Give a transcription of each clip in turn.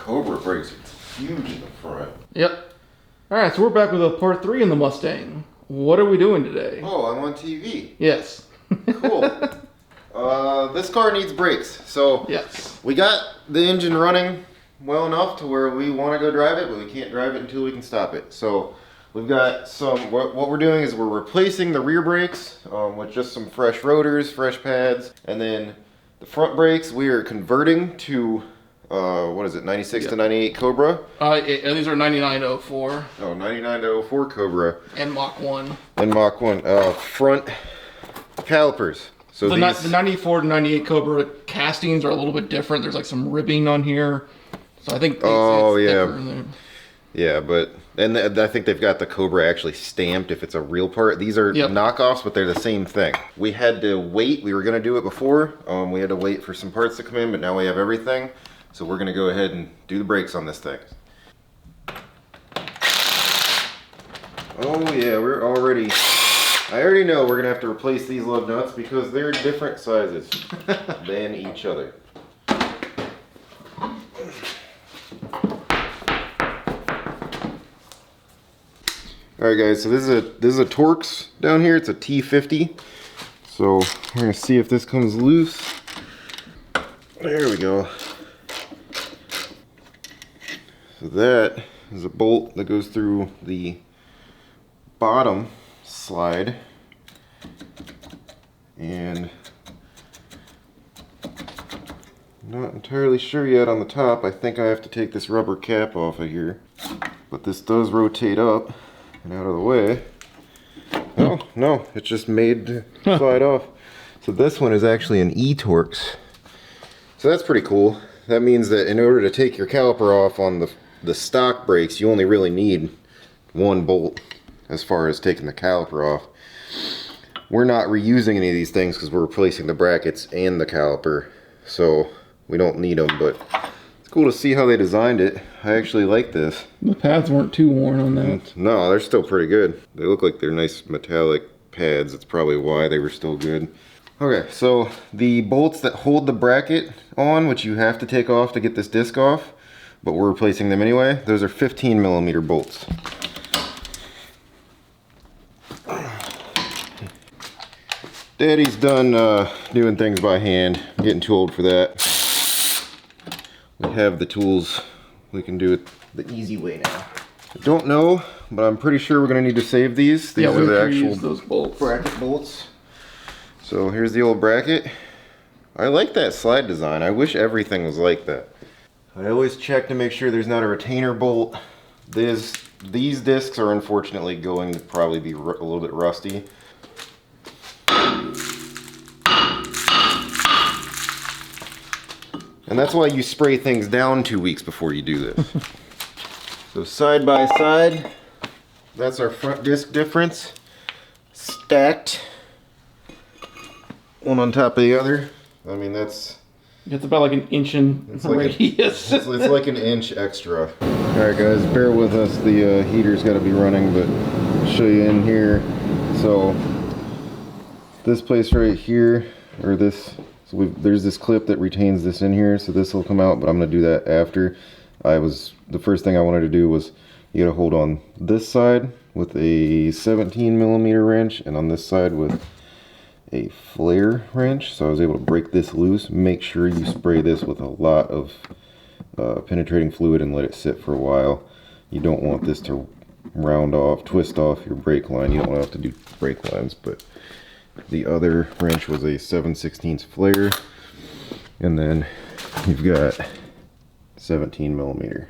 Cobra brakes are huge in the front. Yep. Alright, so we're back with a part 3 in the Mustang. What are we doing today? Oh, I'm on TV. Yes. Cool. This car needs brakes. So yes, we got the engine running well enough to where we want to go drive it, but we can't drive it until we can stop it. So we've got some, what we're doing is we're replacing the rear brakes with just some fresh rotors, fresh pads, and then the front brakes we are converting to, what is it, 96 to 98 Cobra? These are 9904. Oh, 99 to 04 Cobra. And Mach 1. And Mach 1. Front calipers. So the these... the 94 to 98 Cobra castings are a little bit different. There's like some ribbing on here. So I think yeah, but and I think they've got the Cobra actually stamped if it's a real part. These are knockoffs, but they're the same thing. We had to wait. We were going to do it before. We had to wait for some parts to come in, but now we have everything. So we're going to go ahead and do the brakes on this thing. Oh yeah, we're already... I already know we're going to have to replace these lug nuts because they're different sizes than each other. Alright guys, so this is a Torx down here. It's a T50. So we're going to see if this comes loose. There we go. So that is a bolt that goes through the bottom slide. And I'm not entirely sure yet on the top. I think I have to take this rubber cap off of here. But this does rotate up and out of the way. Oh, no, it's just made to slide off. So this one is actually an E-Torx. So that's pretty cool. That means that in order to take your caliper off on the stock brakes, you only really need one bolt as far as taking the caliper off. We're not reusing any of these things because we're replacing the brackets and the caliper. So we don't need them, but it's cool to see how they designed it. I actually like this. The pads weren't too worn on that. No, they're still pretty good. They look like they're nice metallic pads. That's probably why they were still good. Okay, so the bolts that hold the bracket on, which you have to take off to get this disc off, but we're replacing them anyway, those are 15mm bolts. Daddy's done doing things by hand. I'm getting too old for that. We have the tools. We can do it the easy way now. I don't know, but I'm pretty sure we're going to need to save these. These are the actual those bolts. Bracket bolts. So here's the old bracket. I like that slide design. I wish everything was like that. I always check to make sure there's not a retainer bolt. These discs are unfortunately going to probably be a little bit rusty. And that's why you spray things down 2 weeks before you do this. So side by side, that's our front disc difference. Stacked, one on top of the other. I mean, that's... It's about like an inch in radius. It's like an inch extra. Alright guys, bear with us. The heater's got to be running, but I'll show you in here. So, this place right here, or this... So there's this clip that retains this in here, so this will come out, but I'm going to do that after. The first thing I wanted to do was, you got to hold on this side with a 17mm wrench, and on this side with a flare wrench. So I was able to break this loose. Make sure you spray this with a lot of penetrating fluid and let it sit for a while. You don't want this to twist off your brake line. You don't want to have to do brake lines, but the other wrench was a 7/16 flare, and then you've got 17mm.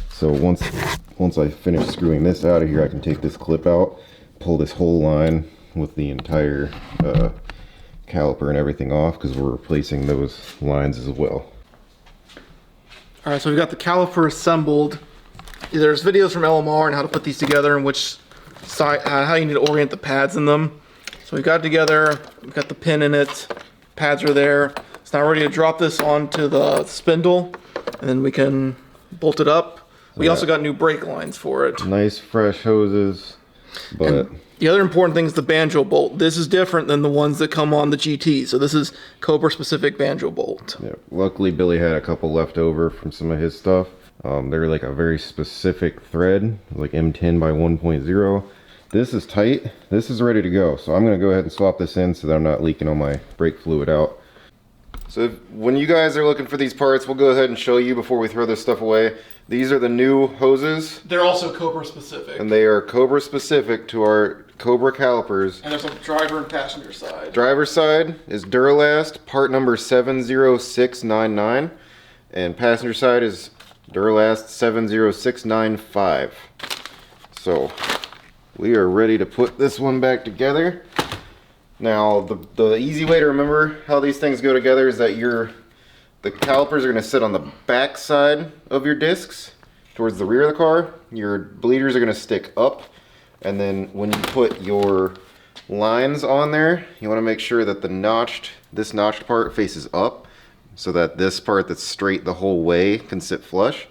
So once I finish screwing this out of here, I can take this clip out, pull this whole line with the entire caliper and everything off, because we're replacing those lines as well. Alright, so we've got the caliper assembled. There's videos from LMR on how to put these together and which side, how you need to orient the pads in them. So we've got it together, we've got the pin in it, pads are there. So now we're ready to drop this onto the spindle, and then we can bolt it up. We also got new brake lines for it. Nice fresh hoses, but... And the other important thing is the banjo bolt. This is different than the ones that come on the GT. So this is Cobra specific banjo bolt. Yeah, luckily Billy had a couple left over from some of his stuff. They're like a very specific thread, like M10 by 1.0. This is tight. This is ready to go. So I'm gonna go ahead and swap this in so that I'm not leaking all my brake fluid out. So when you guys are looking for these parts, we'll go ahead and show you before we throw this stuff away. These are the new hoses. They're also Cobra specific. And they are Cobra specific to our Cobra calipers. And there's a driver and passenger side. Driver side is Duralast, part number 70699. And passenger side is Duralast 70695. So we are ready to put this one back together. Now the easy way to remember how these things go together is that the calipers are going to sit on the back side of your discs towards the rear of the car. Your bleeders are going to stick up, and then when you put your lines on there, you want to make sure that this notched part faces up so that this part that's straight the whole way can sit flush.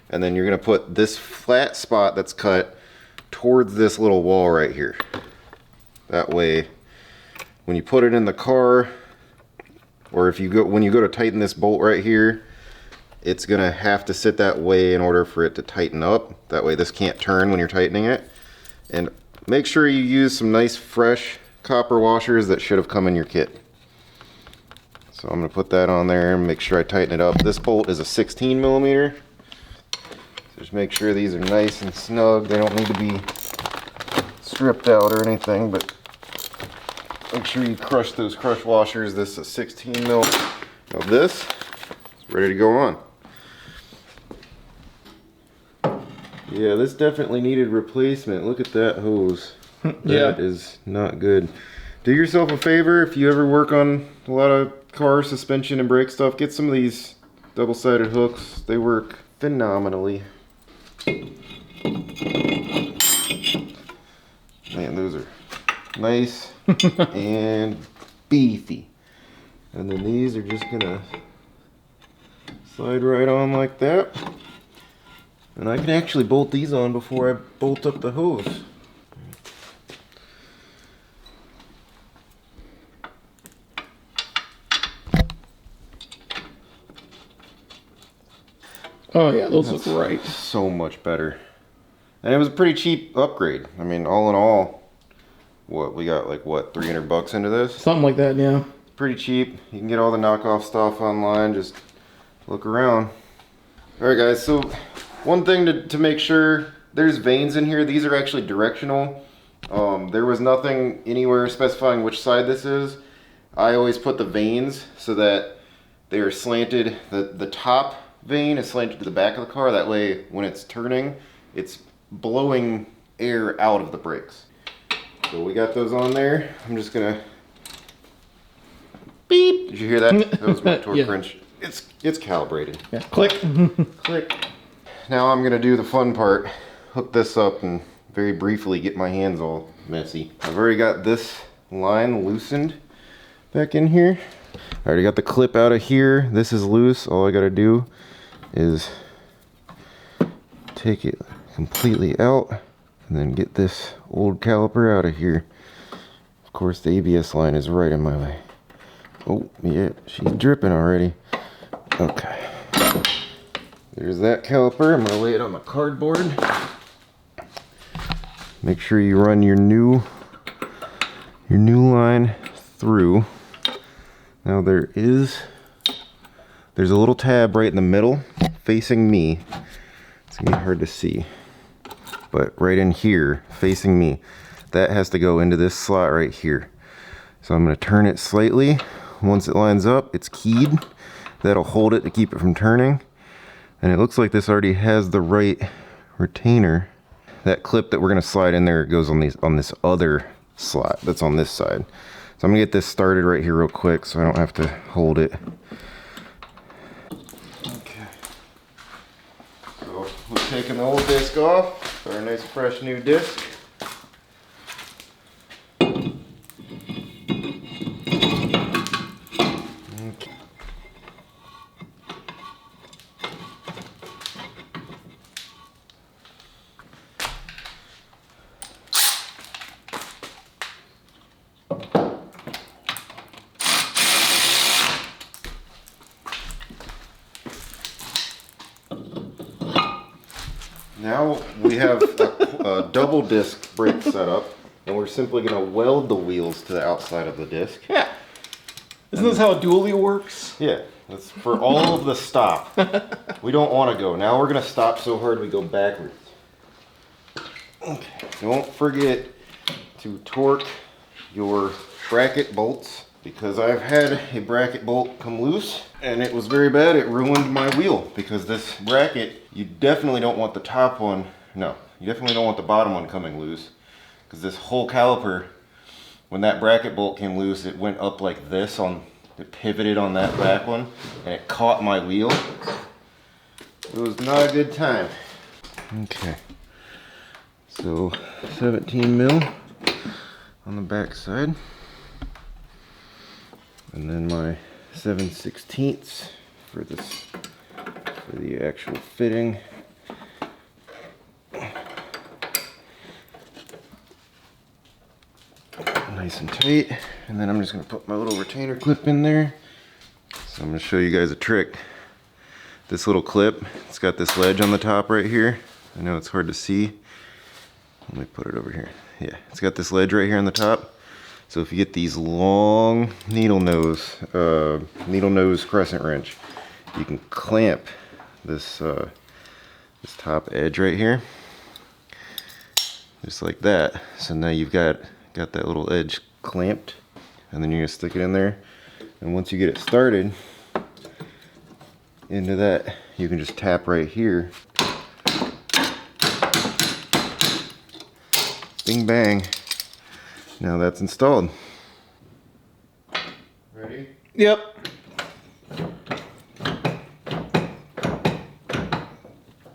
And then you're going to put this flat spot that's cut towards this little wall right here. That way when you put it in the car, or when you go to tighten this bolt right here, it's gonna have to sit that way in order for it to tighten up. That way this can't turn when you're tightening it. And make sure you use some nice fresh copper washers that should have come in your kit. So I'm gonna put that on there and make sure I tighten it up. This bolt is a 16 millimeter. So just make sure these are nice and snug. They don't need to be stripped out or anything, but make sure you crush those crush washers. This is a 16 mil. Now this is ready to go on. Yeah, this definitely needed replacement. Look at that hose. Yeah. That is not good. Do yourself a favor, if you ever work on a lot of car suspension and brake stuff, get some of these double-sided hooks. They work phenomenally. Man, those are nice and beefy. And then these are just gonna slide right on like that. And I can actually bolt these on before I bolt up the hose. Oh yeah, those look right. So much better. And it was a pretty cheap upgrade. I mean, all in all, what we got, like what, 300 bucks into this? Something like that, yeah. Pretty cheap. You can get all the knockoff stuff online. Just look around. All right, guys. So one thing to make sure, there's vanes in here. These are actually directional. There was nothing anywhere specifying which side this is. I always put the vanes so that they are slanted. The top vane is slanted to the back of the car. That way, when it's turning, it's blowing air out of the brakes. So we got those on there. I'm just gonna beep. Did you hear that? That was my torque Yeah. wrench. It's calibrated. Yeah. Click. Click. Now I'm gonna do the fun part. Hook this up and very briefly get my hands all messy. I've already got this line loosened back in here. I already got the clip out of here. This is loose. All I gotta do is take it completely out and then get this old caliper out of here. Of course, the ABS line is right in my way. Oh, yeah, she's dripping already. Okay. There's that caliper. I'm gonna lay it on my cardboard. Make sure you run your new line through. Now there's a little tab right in the middle facing me. It's gonna be hard to see, but right in here facing me, that has to go into this slot right here. So I'm gonna turn it slightly. Once it lines up, it's keyed. That'll hold it to keep it from turning. And it looks like this already has the right retainer. That clip that we're gonna slide in there goes on this other slot that's on this side. So I'm gonna get this started right here real quick so I don't have to hold it. Okay. So we're taking the old disc off. Got our nice fresh new disc. Now we have a double disc brake setup, and we're simply going to weld the wheels to the outside of the disc. Yeah. Isn't this how a dually works? Yeah, that's for all of the stop. We don't want to go. Now we're going to stop so hard we go backwards. Okay. Don't forget to torque your bracket bolts, because I've had a bracket bolt come loose and it was very bad. It ruined my wheel, because this bracket, you definitely don't want the top one, no, you definitely don't want the bottom one coming loose, because this whole caliper, when that bracket bolt came loose, it went up like this, it pivoted on that back one and it caught my wheel. It was not a good time. Okay, so 17 mil on the back side, and then my 7/16 for the actual fitting. Nice and tight, and then I'm just going to put my little retainer clip in there. So I'm going to show you guys a trick. This little clip, it's got this ledge on the top right here. I know it's hard to see. Let me put it over here. Yeah, it's got this ledge right here on the top. So if you get these long needle nose crescent wrench, you can clamp this this top edge right here, just like that. So now you've got that little edge clamped, and then you're gonna stick it in there. And once you get it started into that, you can just tap right here. Bing bang. Now that's installed. Ready? Yep.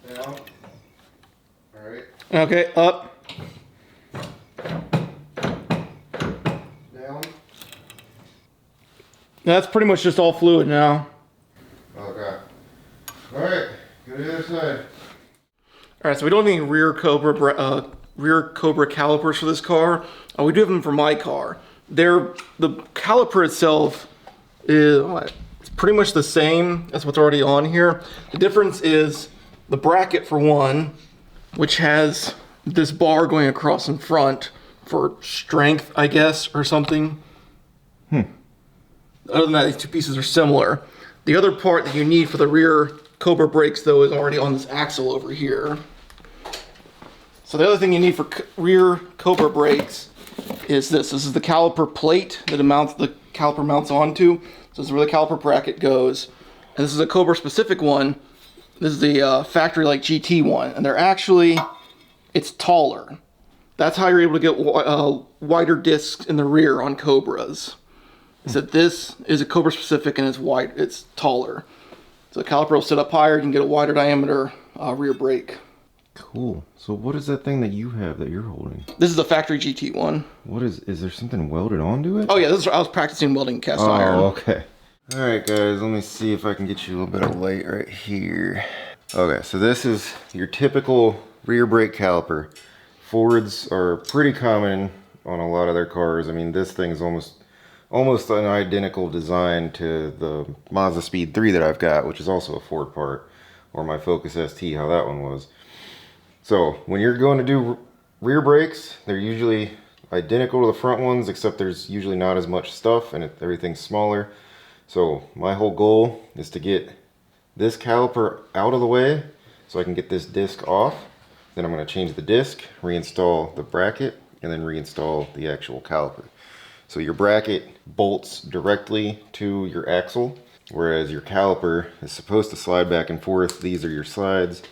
Down. Alright. Okay, up. Down. That's pretty much just all fluid now. Okay. Alright, go to the other side. Alright, so we don't have any rear Cobra calipers for this car. We do have them for my car. The caliper itself is it's pretty much the same as what's already on here. The difference is the bracket, for one, which has this bar going across in front for strength, I guess, or something. Other than that, these two pieces are similar. The other part that you need for the rear Cobra brakes, though, is already on this axle over here. So the other thing you need for rear Cobra brakes is this. This is the caliper plate that the caliper mounts onto. So this is where the caliper bracket goes. And this is a Cobra specific one. This is the factory like GT one. And they're actually, it's taller. That's how you're able to get wider discs in the rear on Cobras. Is that this is a Cobra specific and it's taller. So the caliper will sit up higher, you can get a wider diameter rear brake. Cool. So what is that thing that you have that you're holding? This is the factory GT one. What is there something welded onto it? Oh yeah, I was practicing welding cast iron. Oh, okay. Alright guys, let me see if I can get you a little bit of light right here. Okay, so this is your typical rear brake caliper. Fords are pretty common on a lot of their cars. I mean, this thing's almost an identical design to the Mazda Speed 3 that I've got, which is also a Ford part, or my Focus ST, how that one was. So when you're going to do rear brakes, they're usually identical to the front ones, except there's usually not as much stuff and everything's smaller. So my whole goal is to get this caliper out of the way so I can get this disc off. Then I'm going to change the disc, reinstall the bracket, and then reinstall the actual caliper. So your bracket bolts directly to your axle, whereas your caliper is supposed to slide back and forth. These are your slides.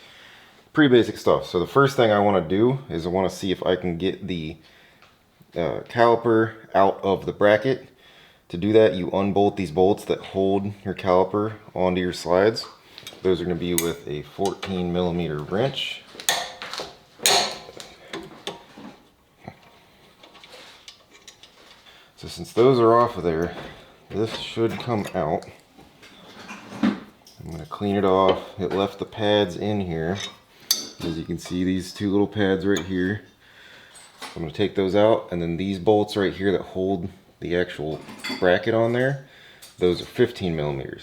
Pretty basic stuff. So the first thing I want to do is I want to see if I can get the caliper out of the bracket. To do that, you unbolt these bolts that hold your caliper onto your slides. Those are going to be with a 14mm wrench. So since those are off of there, this should come out. I'm going to clean it off. It left the pads in here. As you can see, these two little pads right here. I'm going to take those out, and then these bolts right here that hold the actual bracket on there, those are 15mm.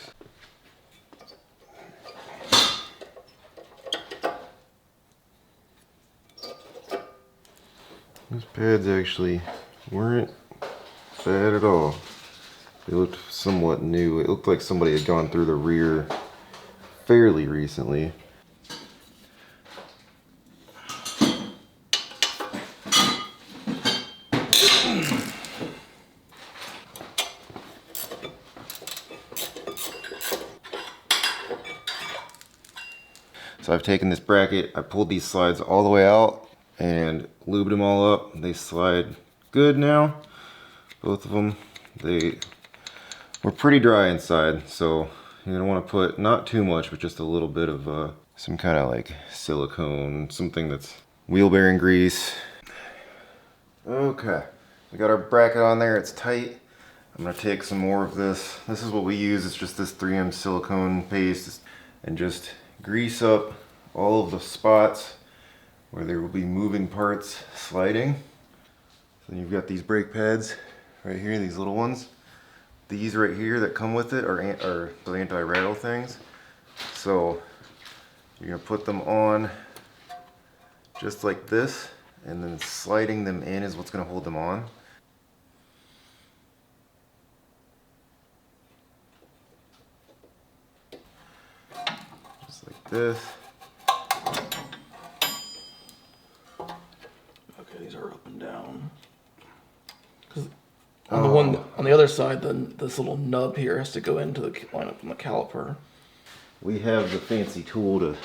These pads actually weren't bad at all. They looked somewhat new. It looked like somebody had gone through the rear fairly recently. So I've taken this bracket, I pulled these slides all the way out and lubed them all up. They slide good now, both of them. They were pretty dry inside, so you're gonna want to put not too much, but just a little bit of some kind of like silicone, something that's wheel bearing grease. Okay, we got our bracket on there, it's tight. I'm gonna take some more of this. This is what we use, it's just this 3M silicone paste, and just grease up all of the spots where there will be moving parts sliding. So then you've got these brake pads right here, these little ones. These right here that come with it are the anti-rattle things. So you're gonna put them on just like this, and then sliding them in is what's gonna hold them on. Just like this. Okay, these are up and down. Because on the one on the other side, then this little nub here has to go into the line up on the caliper. We have the fancy tool to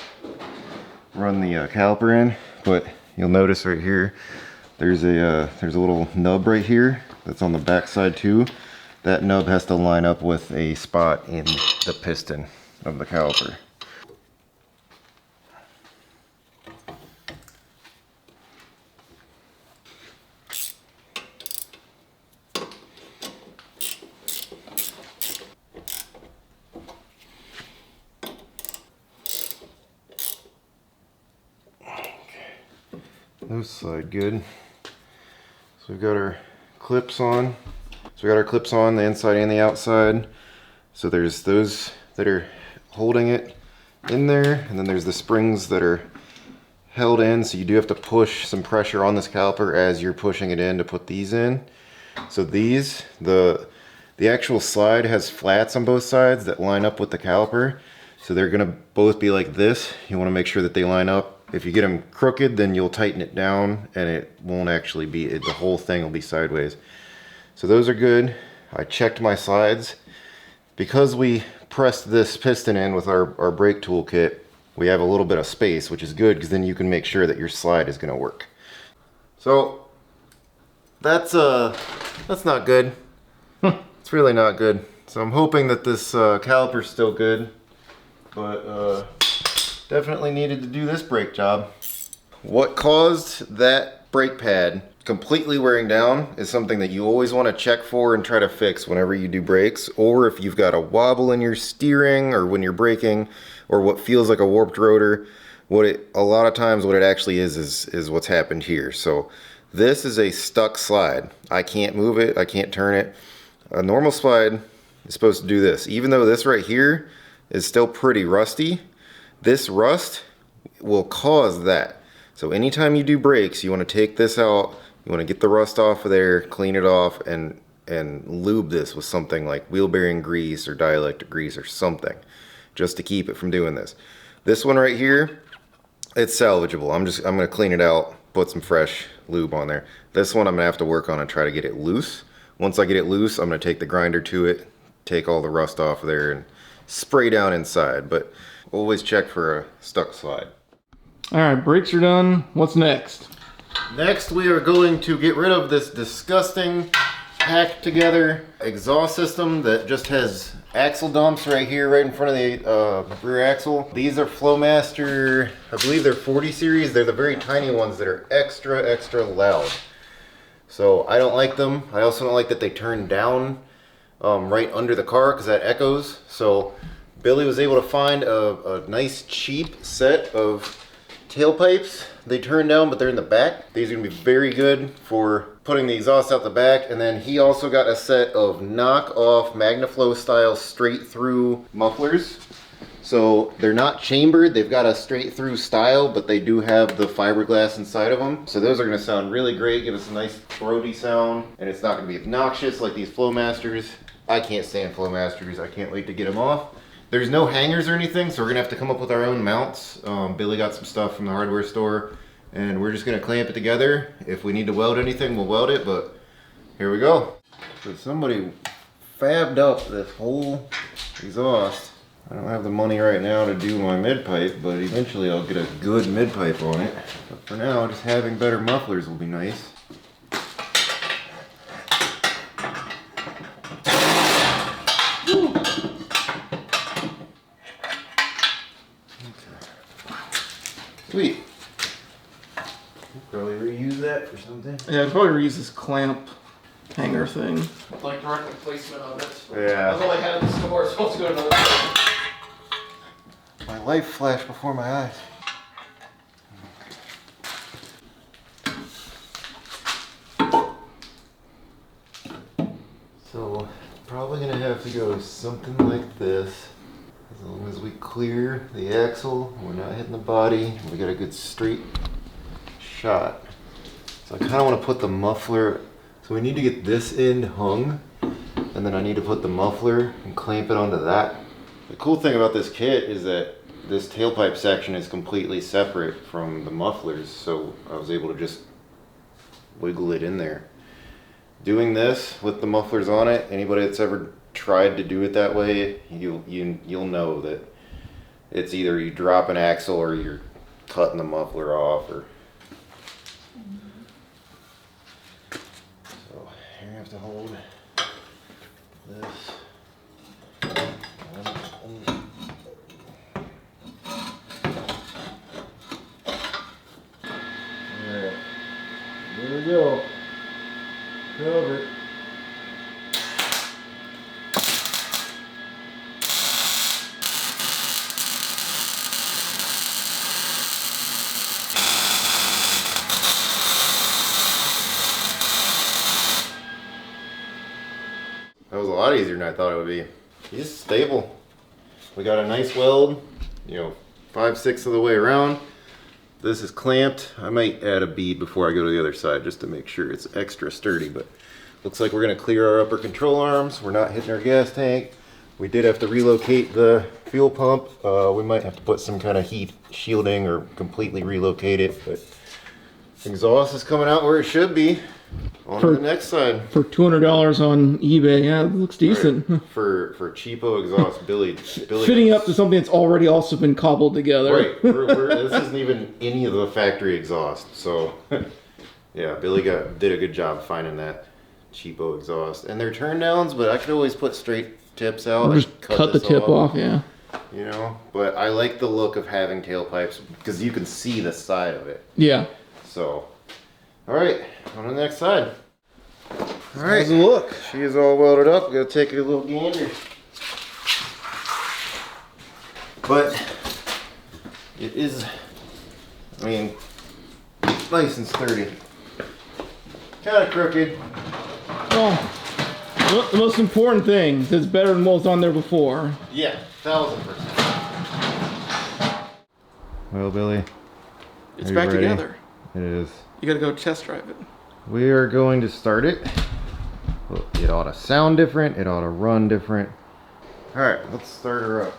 run the caliper in, but you'll notice right here there's a little nub right here that's on the back side too. That nub has to line up with a spot in the piston of the caliper. Those slide good. So we've got our clips on. So we got our clips on the inside and the outside. So there's those that are holding it in there, and then there's the springs that are held in. So you do have to push some pressure on this caliper as you're pushing it in to put these in. So these, the actual slide has flats on both sides that line up with the caliper. So they're gonna both be like this. You wanna make sure that they line up. If you get them crooked, then you'll tighten it down and it won't actually be, the whole thing will be sideways. So those are good. I checked my slides. Because we pressed this piston in with our brake tool kit, we have a little bit of space, which is good because then you can make sure that your slide is gonna work. So that's not good. It's really not good. So I'm hoping that this caliper's still good, but definitely needed to do this brake job. What caused that brake pad completely wearing down is something that you always want to check for and try to fix whenever you do brakes, or if you've got a wobble in your steering or when you're braking, or what feels like a warped rotor. A lot of times what it actually is what's happened here. So this is a stuck slide. I can't move it, I can't turn it. A normal slide is supposed to do this. Even though this right here is still pretty rusty, this rust will cause that. So anytime you do brakes, you want to take this out, you want to get the rust off of there, clean it off, and lube this with something like wheel bearing grease or dielectric grease or something, just to keep it from doing this. This one right here, it's salvageable. I'm gonna clean it out, put some fresh lube on there. This one I'm gonna have to work on and try to get it loose. Once I get it loose, I'm gonna take the grinder to it, take all the rust off of there, and spray down inside. But always check for a stuck slide. All right, brakes are done. What's next? Next, we are going to get rid of this disgusting packed together exhaust system that just has axle dumps right here, right in front of the rear axle. These are Flowmaster, I believe they're 40 series. They're the very tiny ones that are extra loud. So I don't like them. I also don't like that they turn down right under the car because that echoes. So Billy was able to find a nice cheap set of tailpipes. They turn down, but they're in the back. These are gonna be very good for putting the exhaust out the back. And then he also got a set of knock-off MagnaFlow style straight through mufflers. So they're not chambered, they've got a straight through style, but they do have the fiberglass inside of them. So those are gonna sound really great, give us a nice throaty sound, and it's not gonna be obnoxious like these Flowmasters. I can't stand Flowmasters, I can't wait to get them off. There's no hangers or anything, so we're gonna have to come up with our own mounts. Billy got some stuff from the hardware store, and we're just gonna clamp it together. If we need to weld anything, we'll weld it, but here we go. So somebody fabbed up this whole exhaust. I don't have the money right now to do my mid pipe, but eventually I'll get a good mid pipe on it. But for now, just having better mufflers will be nice. Sweet. Probably reuse that for something. Yeah, I'd probably reuse this clamp hanger thing. Like direct replacement of it. Yeah. That's all I had in the store, so let's go to another place. My life flashed before my eyes. So, probably gonna have to go something like this. As long as we clear the axle, we're not hitting the body, we got a good straight shot. So I kind of want to put the muffler, so we need to get this end hung, and then I need to put the muffler and clamp it onto that. The cool thing about this kit is that this tailpipe section is completely separate from the mufflers, so I was able to just wiggle it in there. Doing this with the mufflers on it, anybody that's ever tried to do it that way, you'll know that it's either you drop an axle or you're cutting the muffler off. Or so here you have to hold this. Alright, here we go. Cover. That was a lot easier than I thought it would be. He's stable. We got a nice weld, 5/6 of the way around. This is clamped. I might add a bead before I go to the other side just to make sure it's extra sturdy, but looks like we're gonna clear our upper control arms. We're not hitting our gas tank. We did have to relocate the fuel pump. We might have to put some kind of heat shielding or completely relocate it, but exhaust is coming out where it should be. On to the next side. For $200 on eBay, yeah, it looks decent. Right. For cheapo exhaust, Billy Fitting up to something that's already also been cobbled together. Right. This isn't even any of the factory exhaust. So, yeah, Billy did a good job finding that cheapo exhaust. And they're turn downs, but I could always put straight tips out. Or just cut the tip off, yeah. But I like the look of having tailpipes because you can see the side of it. Yeah. So, all right, on to the next side. All right, look, she is all welded up. We're gonna take a little gander. But it is, nice and sturdy. Kind of crooked. Oh, the most important thing is it's better than what was on there before. Yeah, 1000%. Well, Billy, it's back together. It is. You gotta go test drive it. We are going to start it. It ought to sound different. It ought to run different. All right, let's start her up.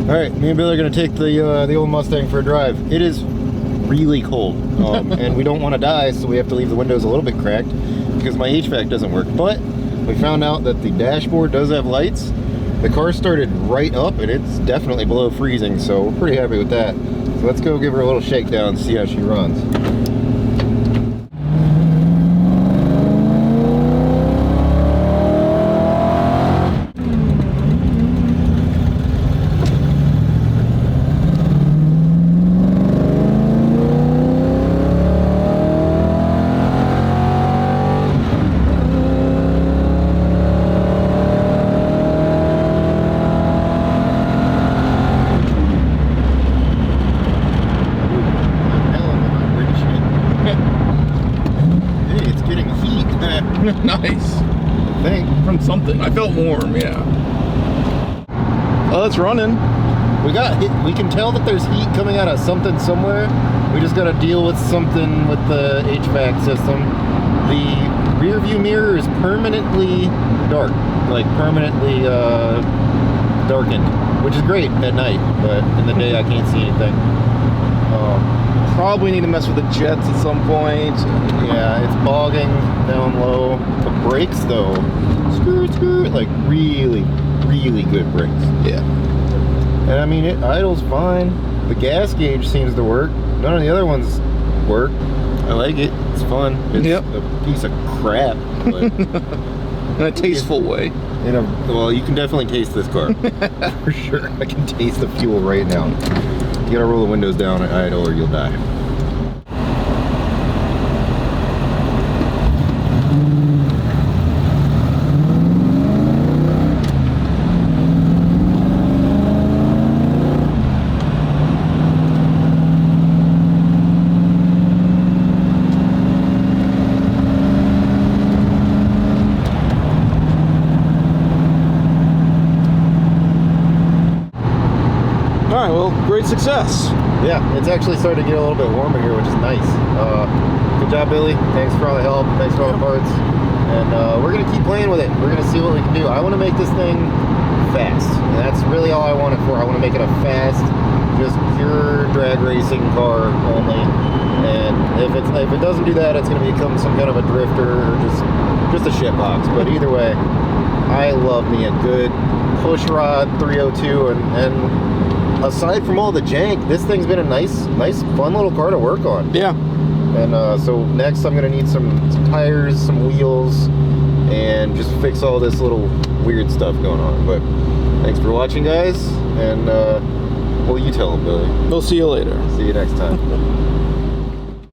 Alright, me and Billy are going to take the old Mustang for a drive. It is really cold, and we don't want to die, so we have to leave the windows a little bit cracked because my HVAC doesn't work. But we found out that the dashboard does have lights, The car started right up and it's definitely below freezing, so we're pretty happy with that. So let's go give her a little shakedown and see how she runs. Nice. I think. From something. I felt warm, yeah. Oh, it's running. We can tell that there's heat coming out of something somewhere. We just gotta deal with something with the HVAC system. The rear view mirror is permanently dark, like permanently darkened, which is great at night, but in the day I can't see anything. Probably need to mess with the jets at some point. Yeah, it's bogging down low. The brakes though, like really, really good brakes. Yeah. And I mean, it idles fine. The gas gauge seems to work. None of the other ones work. I like it. It's fun. It's a piece of crap, but in a tasteful way. Well, you can definitely taste this car for sure. I can taste the fuel right now. You gotta roll the windows down at idle or you'll die. All right, well, great success. Yeah, it's actually starting to get a little bit warmer here, which is nice. Good job, Billy. Thanks for all the help. Thanks for all the parts. And we're going to keep playing with it. We're going to see what we can do. I want to make this thing fast. And that's really all I want it for. I want to make it a fast, just pure drag racing car only. And if it doesn't do that, it's going to become some kind of a drifter or just a shit box. But either way, I love me a good push rod 302 and aside from all the jank, this thing's been a nice, fun little car to work on. Yeah. And so next I'm gonna need some tires, some wheels, and just fix all this little weird stuff going on. But thanks for watching, guys, and well, you tell them, Billy. We'll see you later. See you next time.